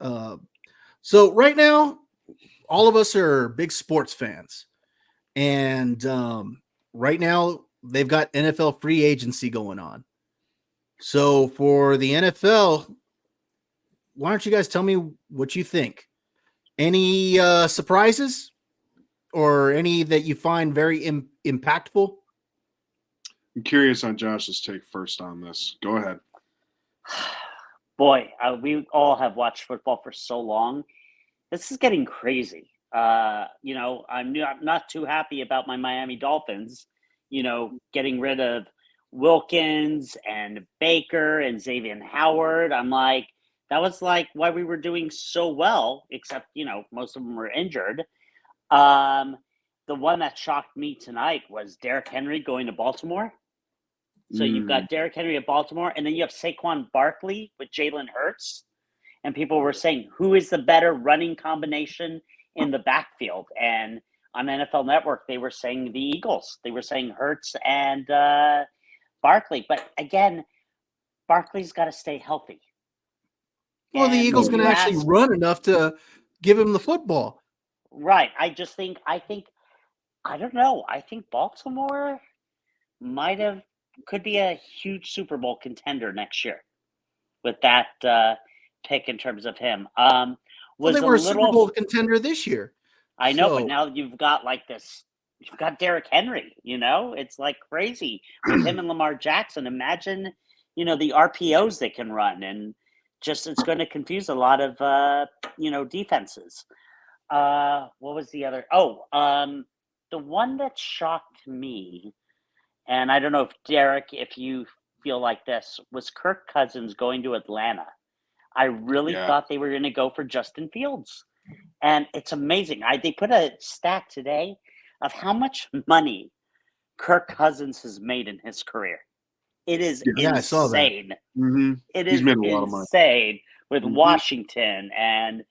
Uh, so right now, all of us are big sports fans, and right now they've got NFL free agency going on. So for the NFL, why don't you guys tell me what you think? Any surprises or any that you find very impactful? I'm curious on Josh's take first on this. Go ahead. Boy, we all have watched football for so long. This is getting crazy. I'm not too happy about my Miami Dolphins, getting rid of Wilkins and Baker and Xavier Howard. I'm like, that was like why we were doing so well, except, most of them were injured. The one that shocked me tonight was Derrick Henry going to Baltimore. So you've got Derrick Henry at Baltimore, and then you have Saquon Barkley with Jalen Hurts. And people were saying, who is the better running combination in the backfield? And on NFL Network, they were saying the Eagles. They were saying Hurts and Barkley. But again, Barkley's got to stay healthy. Well, the Eagles going to actually run enough to give him the football. Right. I don't know. I think Baltimore could be a huge Super Bowl contender next year with that pick in terms of him. Well, they were a Super Bowl contender this year. I know, but now you've got you've got Derrick Henry, it's like crazy with him and Lamar Jackson. Imagine, the RPOs they can run, and just it's going to confuse a lot of, defenses. What was the other? The one that shocked me, and I don't know if Derek, if you feel like this, was Kirk Cousins going to Atlanta. I really thought they were going to go for Justin Fields. And it's amazing. They put a stat today of how much money Kirk Cousins has made in his career. It is insane. I saw that. Mm-hmm. It is insane with Washington and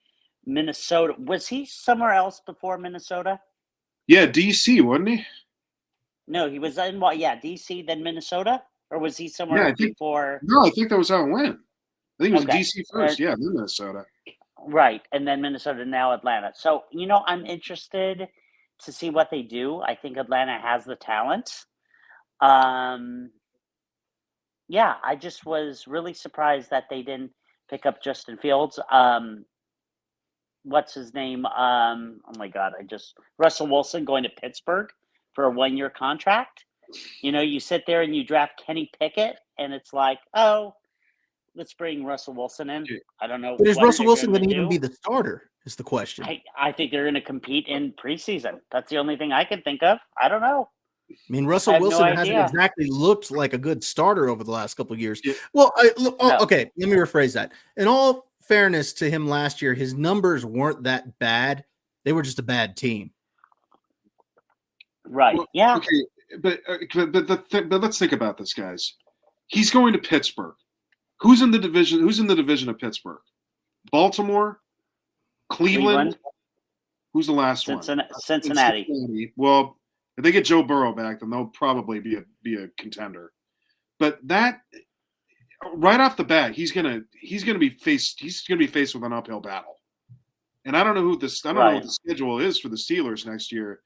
Minnesota. Was he somewhere else before Minnesota? Yeah, DC, wasn't he? No, he was in DC, then Minnesota? Or was he somewhere before? No, I think that how it went. I think it was DC first, then Minnesota. Right, and then Minnesota, now Atlanta. So, I'm interested to see what they do. I think Atlanta has the talent. I just was really surprised that they didn't pick up Justin Fields. What's his name? Oh my God, Russell Wilson going to Pittsburgh for a 1-year contract. You sit there and you draft Kenny Pickett, and it's like, oh, let's bring Russell Wilson in. I don't know. But is Russell Wilson going to even be the starter is the question. I think they're going to compete in preseason. That's the only thing I can think of. I don't know. I mean, Russell Wilson hasn't exactly looked like a good starter over the last couple of years. Yeah. Well, okay, let me rephrase that. In all fairness to him last year, his numbers weren't that bad. They were just a bad team. Right. Well, yeah. Okay, but let's think about this, guys. He's going to Pittsburgh. Who's in the division? Who's in the division of Pittsburgh? Baltimore, Cleveland. Who's the last one? Cincinnati. Well, if they get Joe Burrow back, then they'll probably be a contender. But that right off the bat, he's gonna be faced with an uphill battle. And I don't know what the schedule is for the Steelers next year,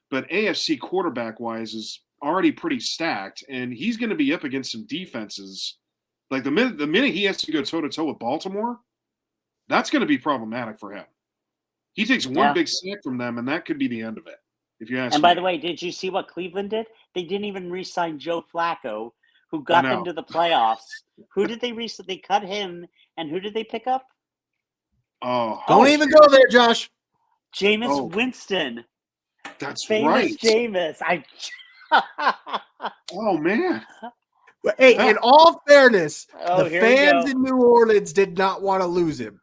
but AFC quarterback wise is already pretty stacked, and he's going to be up against some defenses. Like the minute he has to go toe to toe with Baltimore, that's going to be problematic for him. He takes one big sack from them, and that could be the end of it. If you ask me. And by the way, did you see what Cleveland did? They didn't even re-sign Joe Flacco, who got them to the playoffs. Who did they They cut him, and who did they pick up? Don't even go there, Josh. Jameis Winston. That's famous right. Jameis. Oh man. Hey, in all fairness, the here fans in New Orleans did not want to lose him.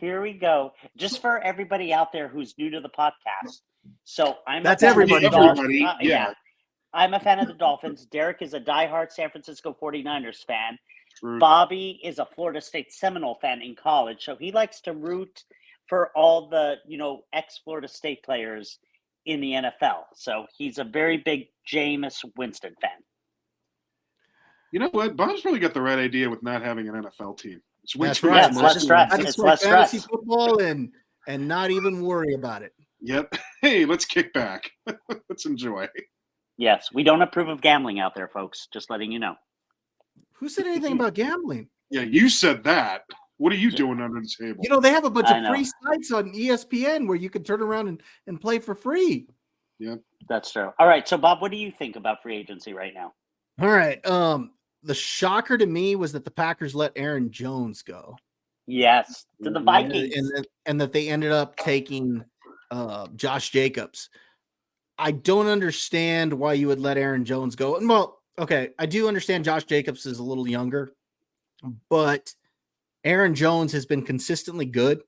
Here we go. Just for everybody out there who's new to the podcast. So That's everybody. Yeah. I'm a fan of the Dolphins. Derek is a diehard San Francisco 49ers fan. True. Bobby is a Florida State Seminole fan in college. So he likes to root for all the, ex-Florida State players in the NFL. So he's a very big Jameis Winston fan. You know what? Bob's probably got the right idea with not having an NFL team. It's way That's too right. it's much. less stress. I just It's play less fantasy stress. football and not even worry about it. Yep. Hey, let's kick back. Let's enjoy. Yes, we don't approve of gambling out there, folks. Just letting you know. Who said anything about gambling? Yeah, you said that. What are you doing under the table? You know, they have a bunch I of know. free sites on ESPN where you can turn around and play for free. That's true. All right. So, Bob, what do you think about free agency right now? All right. The shocker to me was that the Packers let Aaron Jones go. Yes, to the Vikings. And that they ended up taking Josh Jacobs. I don't understand why you would let Aaron Jones go. And well, okay, I do understand Josh Jacobs is a little younger, but Aaron Jones has been consistently good.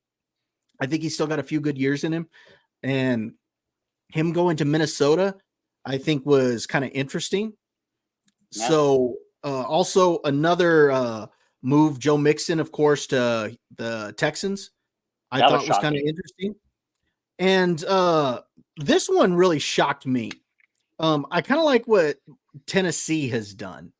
I think he's still got a few good years in him. And him going to Minnesota, I think was kind of interesting. Yeah. So also another move, Joe Mixon, of course, to the Texans, I That thought was was kind of shocking. interesting. And this one really shocked me. I kind of like what Tennessee has done.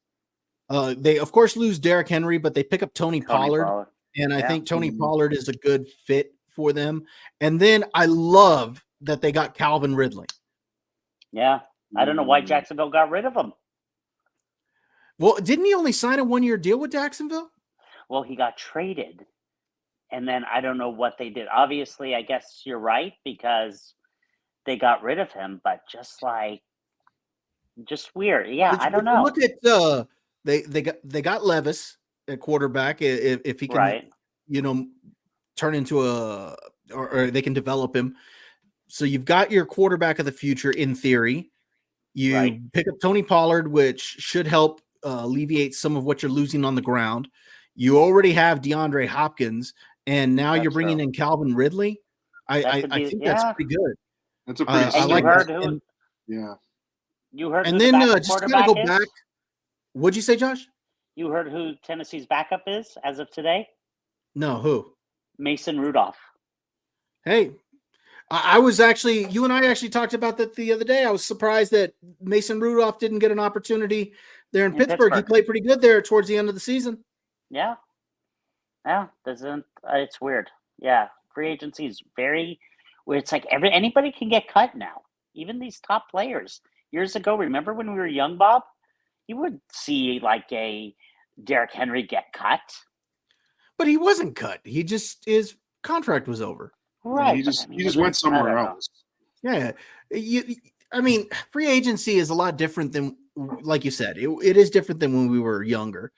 They, of course, lose Derrick Henry, but they pick up Tony Pollard. And I Yeah. think Tony Pollard is a good fit for them. And then I love that they got Calvin Ridley. Yeah. I don't know why Jacksonville got rid of him. Well, didn't he only sign a 1-year deal with Jacksonville? Well, he got traded. And then I don't know what they did. Obviously, I guess you're right because they got rid of him, but just weird. Yeah, I don't know. Look at they got Levis at quarterback if he can, Right. turn into or they can develop him. So you've got your quarterback of the future in theory. You Right. pick up Tony Pollard, which should help alleviate some of what you're losing on the ground. You already have DeAndre Hopkins, and now you're That's bringing true. in Calvin Ridley. That I could be- think yeah. that's pretty good. That's a pretty I And like you heard that. who? Yeah. You heard And who then the backup just to quarterback go is? back. What'd you say, Josh? You heard who Tennessee's backup is as of today? No, who? Mason Rudolph. Hey, I was actually, you and I actually talked about that the other day. I was surprised that Mason Rudolph didn't get an opportunity there in Pittsburgh. He played pretty good there towards the end of the season. Yeah. Yeah. It's weird. Yeah. Free agency is very where it's like anybody can get cut now. Even these top players. Years ago, remember when we were young, Bob? You would see like a Derrick Henry get cut. But he wasn't cut. His contract was over. Right. He but just I mean, he just it went was- I don't somewhere know. else. Yeah. I mean, free agency is a lot different than, like you said, it is different than when we were younger.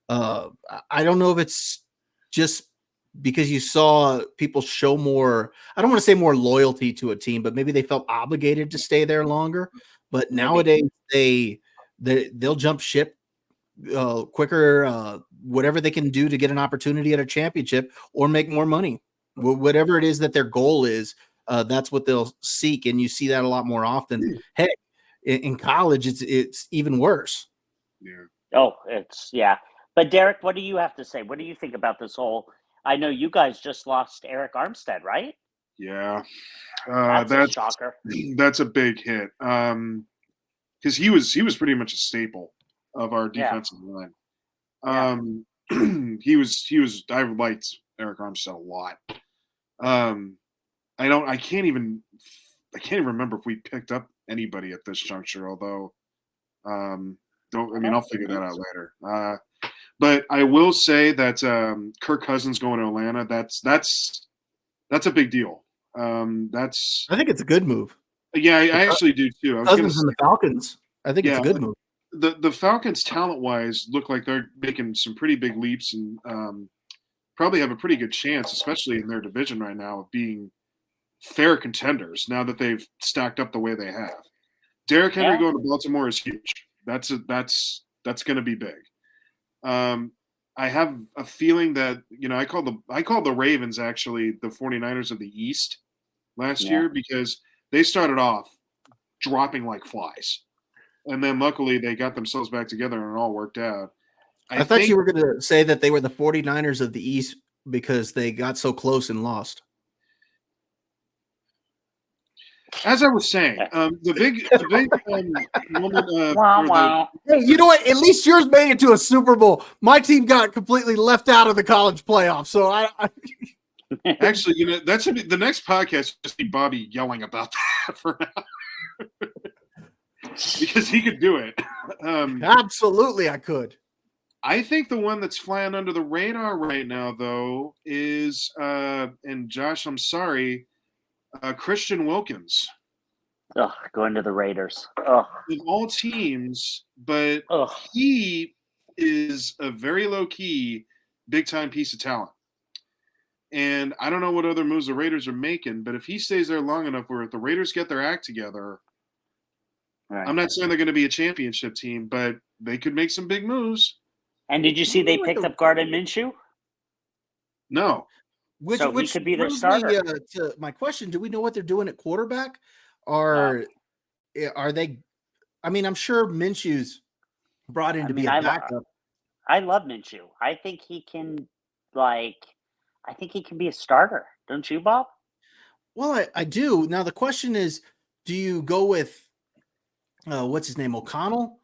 I don't know if it's just because you saw people show more, I don't want to say more loyalty to a team, but maybe they felt obligated to stay there longer. But Maybe. nowadays they'll jump ship quicker, whatever they can do to get an opportunity at a championship or make more money. Whatever it is that their goal is, that's what they'll seek. And you see that a lot more often. Heck, in college, it's even worse. Yeah. Oh, yeah. But Derek, what do you have to say? What do you think about this whole? I know you guys just lost Eric Armstead, right? Yeah. That's a shocker. That's a big hit. Because he was pretty much a staple of our defensive line. I liked Eric Armstead a lot. I can't even remember if we picked up anybody at this juncture, although I'll figure that out later. But I will say that Kirk Cousins going to Atlanta, that's a big deal. I think it's a good move. Yeah, I actually do too. Cousins and the Falcons. I think it's a good move. The Falcons, talent-wise, look like they're making some pretty big leaps and probably have a pretty good chance, especially in their division right now, of being fair contenders now that they've stacked up the way they have. Derrick Henry going to Baltimore is huge. That's going to be big. I have a feeling that I called the Ravens actually the 49ers of the East last year because they started off dropping like flies. And then luckily they got themselves back together and it all worked out. I thought you were going to say that they were the 49ers of the East because they got so close and lost. As I was saying, the big woman. Wow, or the- wow. Hey, you know what? At least yours made it to a Super Bowl. My team got completely left out of the college playoff. So I Actually, that should be the next podcast. Just be Bobby yelling about that for now, because he could do it. absolutely I could. I think the one that's flying under the radar right now, though, is and Josh, I'm sorry, Christian Wilkins. Ugh, going to the Raiders. Ugh, Of all teams, but ugh. he is a very low-key, big-time piece of talent. And I don't know what other moves the Raiders are making, but if he stays there long enough where if the Raiders get their act together, Right. I'm not saying they're going to be a championship team, but they could make some big moves. And did you see they picked up Gardner Minshew? No. Which So he could be their brings starter. me, to my question: do we know what they're doing at quarterback? Or are they? I mean, I'm sure Minshew's brought in to be a backup. I love Minshew. I think he can, I think he can be a starter. Don't you, Bob? Well, I do. Now the question is, do you go with what's his name, O'Connell,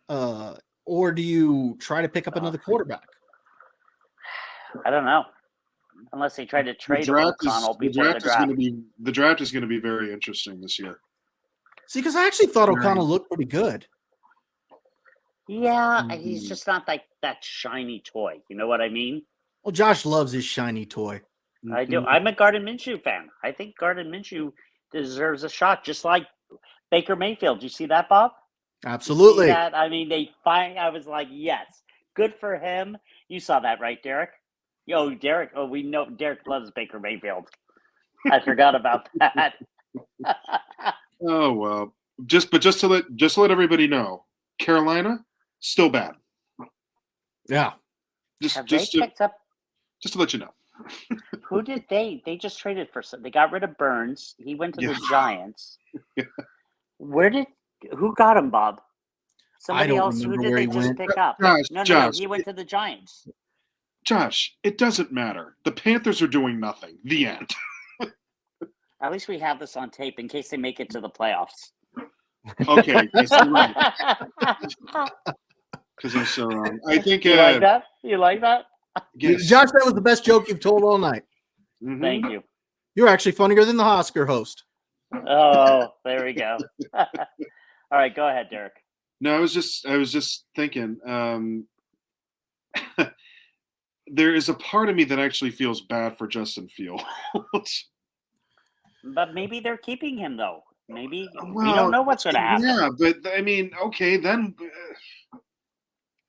or do you try to pick up another quarterback? I don't know. Unless they try to trade O'Connell before the draft. The draft is going to be very interesting this year. See, because I actually thought O'Connell looked pretty good. Yeah, he's just not like that shiny toy. You know what I mean? Well, Josh loves his shiny toy. I do. I'm a Gardner Minshew fan. I think Gardner Minshew deserves a shot, just like Baker Mayfield. You see that, Bob? Absolutely. You see that? I mean, I was like, yes, good for him. You saw that, right, Derek? Yo, Derek. Oh, we know Derek loves Baker Mayfield. I forgot about that. Oh well, just to let everybody know, Carolina still bad. Yeah. Have they picked up? Just to let you know. Who did they? They just traded for some. They got rid of Burns. He went to the Giants. Yeah. Who got him, Bob? I don't else. remember Who did where they he just went. pick up? Josh, No. Josh, He went to the Giants. Josh, it doesn't matter. The Panthers are doing nothing. The end. At least we have this on tape in case they make it to the playoffs. Okay. Because I'm so wrong. I think. You like that? You like that? Yes. Josh, that was the best joke you've told all night. Mhm. Thank you. You're actually funnier than the Oscar host. Oh, there we go. All right, go ahead, Derek. No, I was just thinking. There is a part of me that actually feels bad for Justin Fields. But maybe they're keeping him, though. Maybe we Well, don't know what's going to happen. Yeah, but I mean, okay, then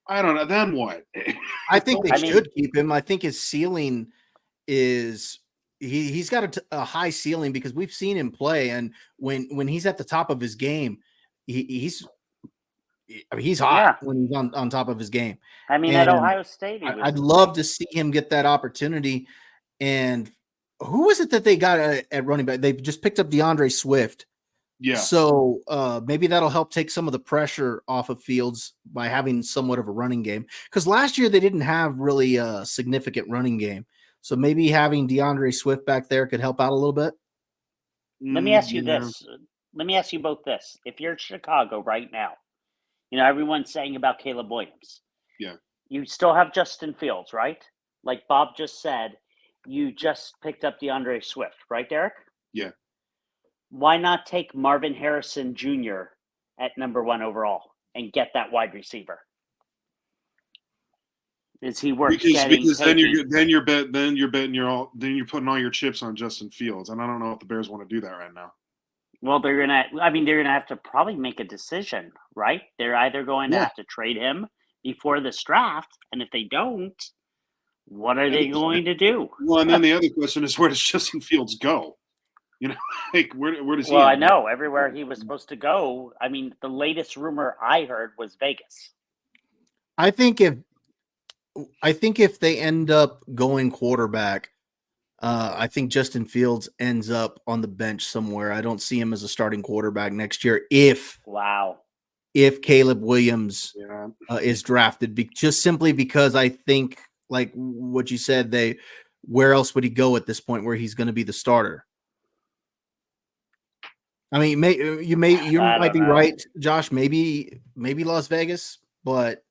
I don't know. Then what? I think they should keep him. I think his ceiling is he's got a high ceiling because we've seen him play, and when he's at the top of his game, he's hot when he's on top of his game. I mean, at Ohio State, I'd love to see him get that opportunity. And who was it that they got at running back? They just picked up DeAndre Swift. Yeah. So maybe that'll help take some of the pressure off of Fields by having somewhat of a running game. Because last year they didn't have really a significant running game. So maybe having DeAndre Swift back there could help out a little bit. Let me ask you this. Let me ask you both this. If you're in Chicago right now, everyone's saying about Caleb Williams. Yeah. You still have Justin Fields, right? Like Bob just said, you just picked up DeAndre Swift, right, Derek? Yeah. Why not take Marvin Harrison Jr. at number 1 overall and get that wide receiver? Is he worth getting? Because then you're putting all your chips on Justin Fields, and I don't know if the Bears want to do that right now. Well, they're gonna have to probably make a decision, right? They're either going to have to trade him before this draft, and if they don't, what are they going to do? Well, and then the other question is, where does Justin Fields go? Like where does he? Well, I know everywhere he was supposed to go. I mean, the latest rumor I heard was Vegas. I think if they end up going quarterback, I think Justin Fields ends up on the bench somewhere. I don't see him as a starting quarterback next year. If Caleb Williams is drafted, just simply because I think, like what you said, where else would he go at this point where he's going to be the starter? I mean, you I might don't be know. right, Josh. Maybe Las Vegas, but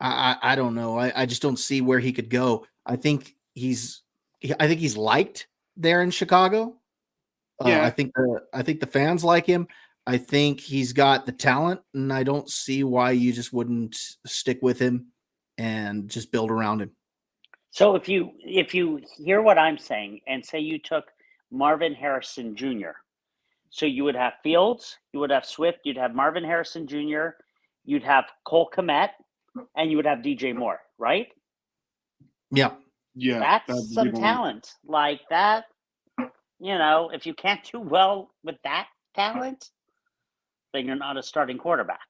I don't know. I just don't see where he could go. I think he's liked there in Chicago. Yeah, I think the fans like him. I think he's got the talent, and I don't see why you just wouldn't stick with him and just build around him. So if you hear what I'm saying and say you took Marvin Harrison Jr., so you would have Fields, you would have Swift, you'd have Marvin Harrison Jr., you'd have Cole Kmet, and you would have DJ Moore, right? Yeah, yeah. That's that'd be some the one. talent. Like that, if you can't do well with that talent, then you're not a starting quarterback.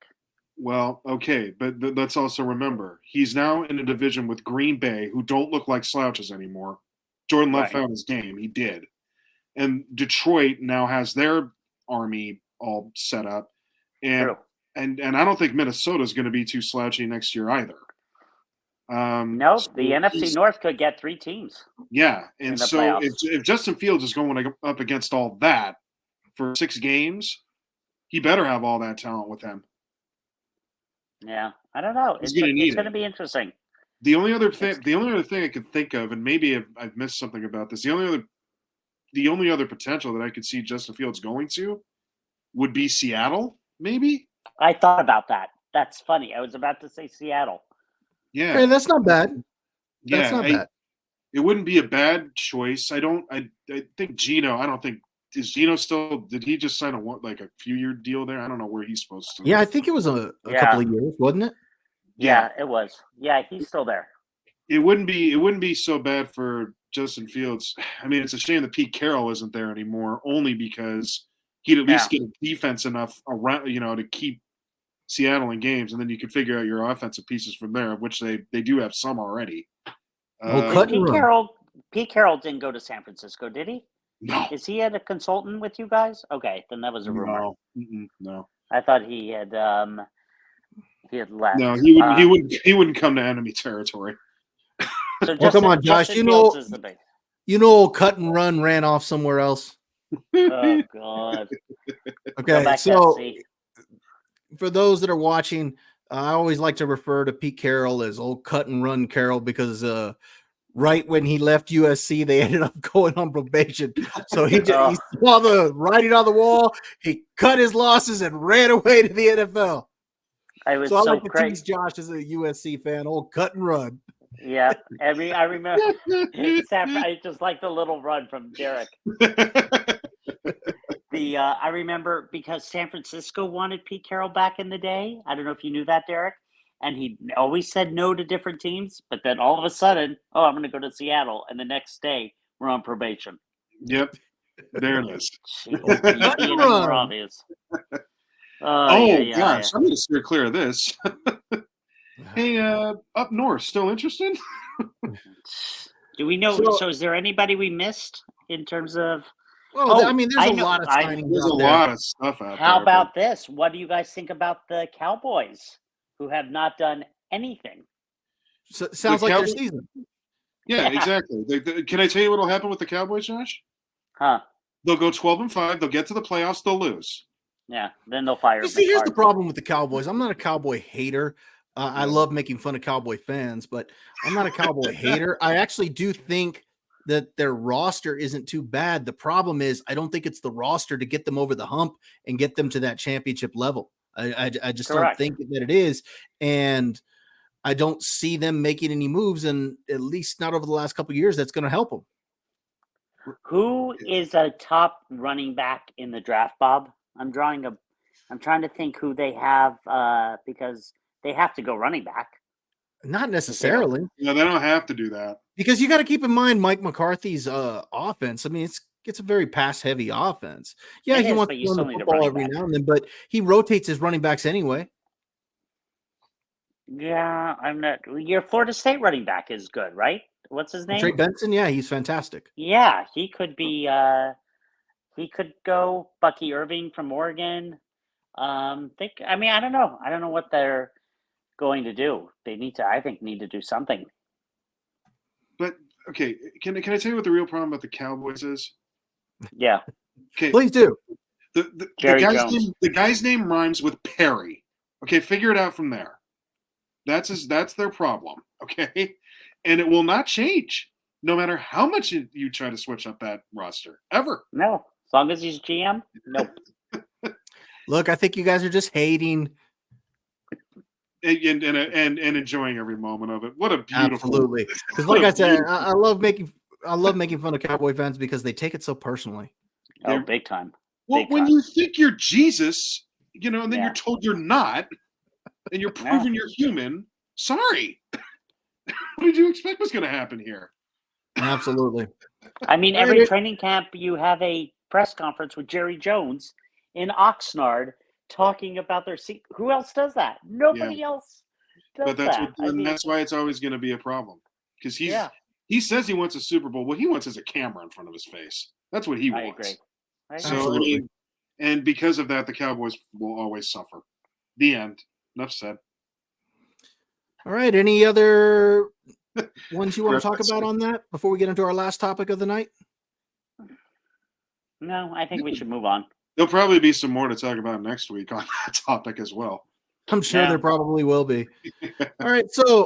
Well, okay, but let's also remember he's now in a division with Green Bay, who don't look like slouches anymore. Jordan Love Right. found his game; he did, and Detroit now has their army all set up, and True. and I don't think Minnesota is going to be too slouchy next year either. No, So the NFC he's- North could get 3 teams. yeah, in and the so playoffs. if Justin Fields is going up against all that for 6 games, he better have all that talent with him. Yeah, I don't know. He's It's gonna need going to it. be interesting. The only other thing I could think of, and maybe I've missed something about this, the only other potential that I could see Justin Fields going to would be Seattle, maybe. I thought about that. That's funny. I was about to say Seattle. Yeah, okay, that's not bad. That's yeah. not bad. It wouldn't be a bad choice. I think Geno. I don't think is Geno still. Did he just sign a few-year deal there? I don't know where he's supposed to. Yeah, I think it was a couple of years, wasn't it? Yeah, it was. Yeah, he's still there. It wouldn't be so bad for Justin Fields. I mean, it's a shame that Pete Carroll isn't there anymore, only because he'd at least get a defense enough around, to keep Seattle in games, and then you can figure out your offensive pieces from there, of which they do have some already. Well, cut and run. Pete Carroll didn't go to San Francisco, did he? No, Is he a consultant with you guys? Okay, then that was a rumor. no, no. I thought he had left. No, he wouldn't come to enemy territory. So Well, come on, Josh. Justin Fields is the big. Cut and run ran off somewhere else. Oh God. Go Okay, back so FC. for those that are watching, I always like to refer to Pete Carroll as old cut and run Carroll because right when he left USC, they ended up going on probation. So he saw the writing on the wall. He cut his losses and ran away to the NFL. I was So I so like to crazy. tease Josh as a USC fan, old cut and run. Yeah, I remember. I just like the little run from Derek. I remember because San Francisco wanted Pete Carroll back in the day. I don't know if you knew that, Derek. And he always said no to different teams, but then all of a sudden, I'm going to go to Seattle, and the next day we're on probation. Yep, there it is. Being more obvious. Gosh, I'm going to steer clear of this. Hey, up north, still interested? Do we know? So is there anybody we missed in terms of? Well, I mean, there's a lot of signings. There's a lot of stuff out there. How about this? What do you guys think about the Cowboys, who have not done anything? So, sounds like their season. Yeah, exactly. Can I tell you what will happen with the Cowboys, Josh? Huh? They'll go 12-5. They'll get to the playoffs. They'll lose. Yeah, then they'll fire. You see, here's the problem with the Cowboys. I'm not a Cowboy hater. I love making fun of Cowboy fans, but I'm not a Cowboy hater. I actually do think that their roster isn't too bad. The problem is I don't think it's the roster to get them over the hump and get them to that championship level. I just don't think that it is. And I don't see them making any moves, and at least not over the last couple of years, that's going to help them. Who is a top running back in the draft, Bob? I'm trying to think who they have because they have to go running back. Not necessarily. No, they don't have to do that. Because you got to keep in mind Mike McCarthy's offense. I mean, it's a very pass-heavy offense. Yeah, he wants to run the football every now and then, but he rotates his running backs anyway. Yeah, I'm not. Your Florida State running back is good, right? What's his name? Trey Benson. Yeah, he's fantastic. Yeah, he could be. He could go Bucky Irving from Oregon. I don't know. I don't know what they're going to do. They need to do something. But okay, can I tell you what the real problem about the Cowboys is? Yeah. Okay, please do. Jerry Jones. The guy's name rhymes with Perry. Okay, figure it out from there. That's their problem. Okay, and it will not change no matter how much you try to switch up that roster ever. No, as long as he's GM, nope. Look, I think you guys are just hating. And enjoying every moment of it. What a beautiful, Absolutely. Because like I said, I love making fun of Cowboy fans because they take it so personally. Oh, big time. Well, Big when time. you think you're Jesus, and then Yeah. you're told you're not, and you're proven you're human. Sorry, what did you expect was going to happen here? Absolutely. I mean, every training camp you have a press conference with Jerry Jones in Oxnard talking about their who else does that? Nobody else does But that's that. that's why it's always going to be a problem because he says he wants a Super Bowl. What he wants is a camera in front of his face. That's what he I wants. agree. So I mean, and because of that, the Cowboys will always suffer. The end. Enough said. All right. Any other ones you want to talk about on that before we get into our last topic of the night? No, I think we should move on. There'll probably be some more to talk about next week on that topic as well. I'm sure there probably will be. All right. So